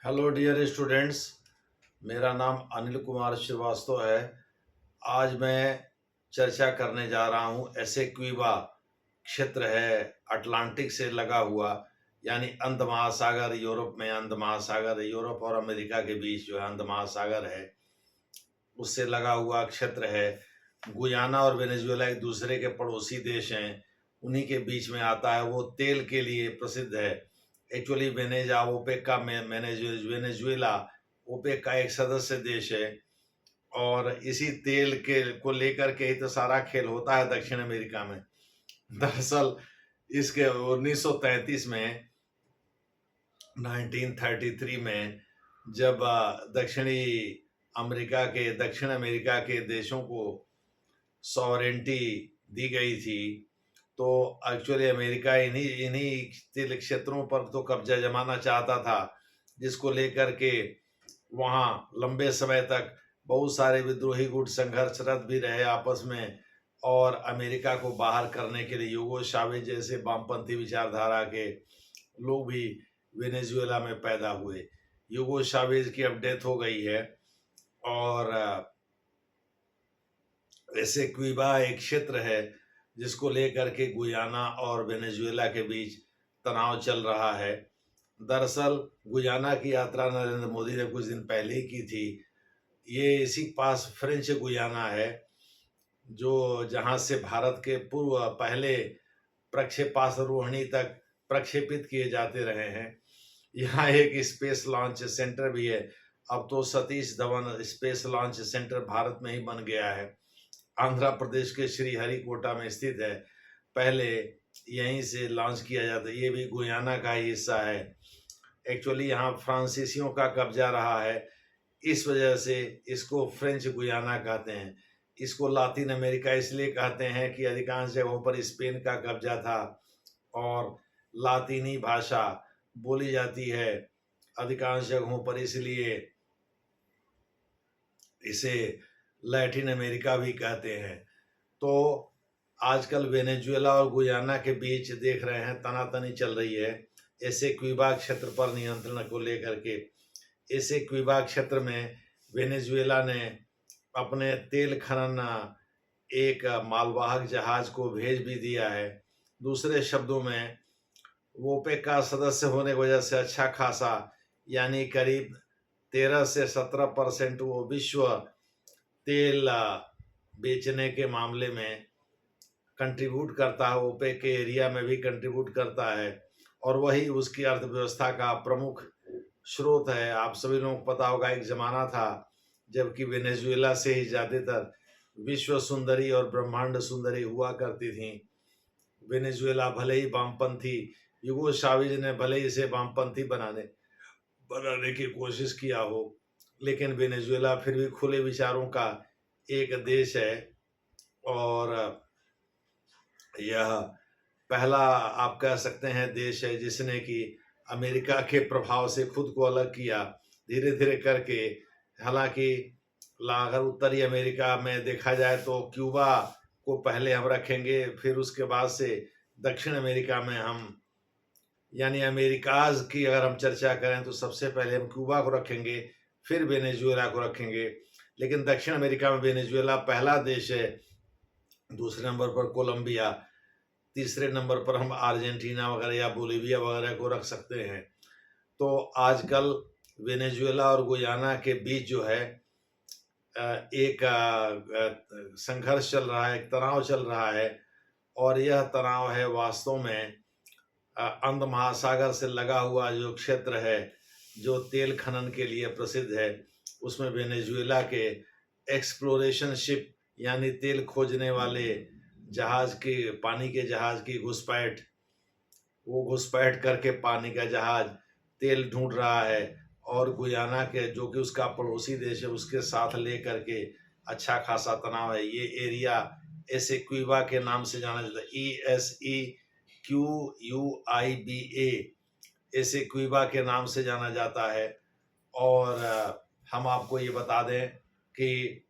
Hello dear students. मेरा नाम अनिल कुमार श्रीवास्तव है। आज मैं चर्चा करने जा रहा हूँ एसेक्विबा क्षेत्र है अटलांटिक से लगा हुआ, यानी अंध महासागर। यूरोप में अंध महासागर, यूरोप और अमेरिका के बीच जो है अंध महासागर है, उससे लगा हुआ क्षेत्र है। गुयाना और वेनेजुएला एक दूसरे के पड़ोसी देश हैं, उन्हीं के बीच में आता है। वो तेल के लिए प्रसिद्ध है। एक्चुअली वेनेजा ओपेक का वेनेजुएला ओपेक का एक सदस्य देश है, और इसी तेल के को लेकर के ही तो सारा खेल होता है दक्षिण अमेरिका में। दरअसल इसके 1933 में 1933 में जब दक्षिण अमेरिका के देशों को सॉवरेंटी दी गई थी, तो एक्चुअली अमेरिका इन्हीं इन्हीं तेल क्षेत्रों पर तो कब्जा जमाना चाहता था, जिसको लेकर के वहाँ लंबे समय तक बहुत सारे विद्रोही गुट संघर्षरत भी रहे आपस में। और अमेरिका को बाहर करने के लिए यूगो चावेज जैसे वामपंथी विचारधारा के लोग भी वेनेजुएला में पैदा हुए। यूगो चावेज की अब डेथ हो गई है, और एसेक्विबा एक क्षेत्र है जिसको लेकर के गुयाना और वेनेजुएला के बीच तनाव चल रहा है। दरअसल गुयाना की यात्रा नरेंद्र मोदी ने कुछ दिन पहले ही की थी। ये इसी पास फ्रेंच गुयाना है, जो जहां से भारत के पूर्व पहले प्रक्षेपास्त्र तक प्रक्षेपित किए जाते रहे हैं। यहाँ एक स्पेस लॉन्च सेंटर भी है। अब तो Satish Dhawan space launch centre Bharat में ही बन गया है। आंध्र प्रदेश के श्रीहरिकोटा में स्थित है। पहले यहीं से लॉन्च किया जाता है। ये भी गुयाना का ही हिस्सा है। एक्चुअली यहाँ फ्रांसीसियों का कब्जा रहा है, इस वजह से इसको फ्रेंच गुयाना कहते हैं। इसको लातिन अमेरिका इसलिए कहते हैं कि अधिकांश जगहों पर स्पेन का कब्जा था, और लातीनी भाषा बोली जाती है अधिकांश जगहों पर, इसलिए इसे लैटिन अमेरिका भी कहते हैं। तो आजकल वेनेजुएला और गुयाना के बीच देख रहे हैं तनातनी चल रही है एसेक्विबा क्षेत्र पर नियंत्रण को लेकर के। एसेक्विबा क्षेत्र में वेनेजुएला ने अपने तेल खनन एक मालवाहक जहाज को भेज भी दिया है। दूसरे शब्दों में, वो ओपेक का सदस्य होने की वजह से अच्छा खासा, यानी करीब 13 से 17% वो विश्व तेल बेचने के मामले में कंट्रीब्यूट करता है। ओपेक के एरिया में भी कंट्रीब्यूट करता है, और वही उसकी अर्थव्यवस्था का प्रमुख स्रोत है। आप सभी लोगों को पता होगा, एक जमाना था जबकि वेनेजुएला से ही ज्यादातर विश्व सुंदरी और ब्रह्मांड सुंदरी हुआ करती थी। वेनेजुएला भले ही वामपंथी, यूगो चावेज ने भले ही इसे वामपंथी बनाने की कोशिश किया हो, लेकिन वेनेजुएला फिर भी खुले विचारों का एक देश है। और यह पहला आप कह सकते हैं देश है जिसने कि अमेरिका के प्रभाव से खुद को अलग किया धीरे धीरे करके। हालांकि अगर उत्तरी अमेरिका में देखा जाए तो क्यूबा को पहले हम रखेंगे, फिर उसके बाद से दक्षिण अमेरिका में हम, यानी अमेरिकाज की अगर हम चर्चा करें तो सबसे पहले हम क्यूबा को रखेंगे, फिर वेनेजुएला को रखेंगे। लेकिन दक्षिण अमेरिका में वेनेजुएला पहला देश है। दूसरे नंबर पर कोलंबिया, तीसरे नंबर पर हम अर्जेंटीना वगैरह या बोलीविया वगैरह को रख सकते हैं। तो आजकल वेनेजुएला और गुयाना के बीच जो है एक संघर्ष चल रहा है, एक तनाव चल रहा है। और यह तनाव है वास्तव में अंध महासागर से लगा हुआ जो क्षेत्र है, जो तेल खनन के लिए प्रसिद्ध है। उसमें वेनेजुएला के एक्सप्लोरेशन शिप, यानी तेल खोजने वाले जहाज की, पानी के जहाज की घुसपैठ, वो घुसपैठ करके पानी का जहाज तेल ढूंढ रहा है, और गुयाना के जो कि उसका पड़ोसी देश है उसके साथ ले करके अच्छा खासा तनाव है। ये एरिया एसेक्विबा के नाम से जाना जाता है, ESEQUIBA, एसेक्विबा के नाम से जाना जाता है। और हम आपको ये बता दें कि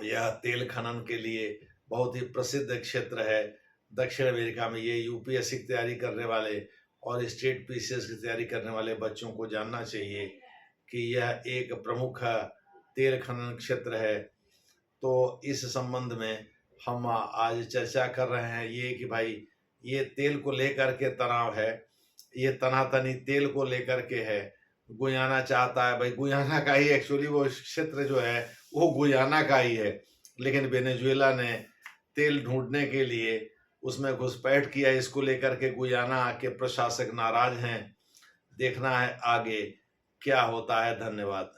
यह तेल खनन के लिए बहुत ही प्रसिद्ध क्षेत्र है दक्षिण अमेरिका में। ये यूपीएससी की तैयारी करने वाले और स्टेट पीसीएस की तैयारी करने वाले बच्चों को जानना चाहिए कि यह एक प्रमुख तेल खनन क्षेत्र है। तो इस संबंध में हम आज चर्चा कर रहे हैं ये कि भाई ये तेल को लेकर के तनाव है, ये तनातनी तेल को लेकर के है। गुयाना चाहता है भाई, गुयाना का ही एक्चुअली वो क्षेत्र जो है वो गुयाना का ही है, लेकिन वेनेजुएला ने तेल ढूंढने के लिए उसमें घुसपैठ किया। इसको लेकर के गुयाना के प्रशासक नाराज हैं। देखना है आगे क्या होता है। धन्यवाद।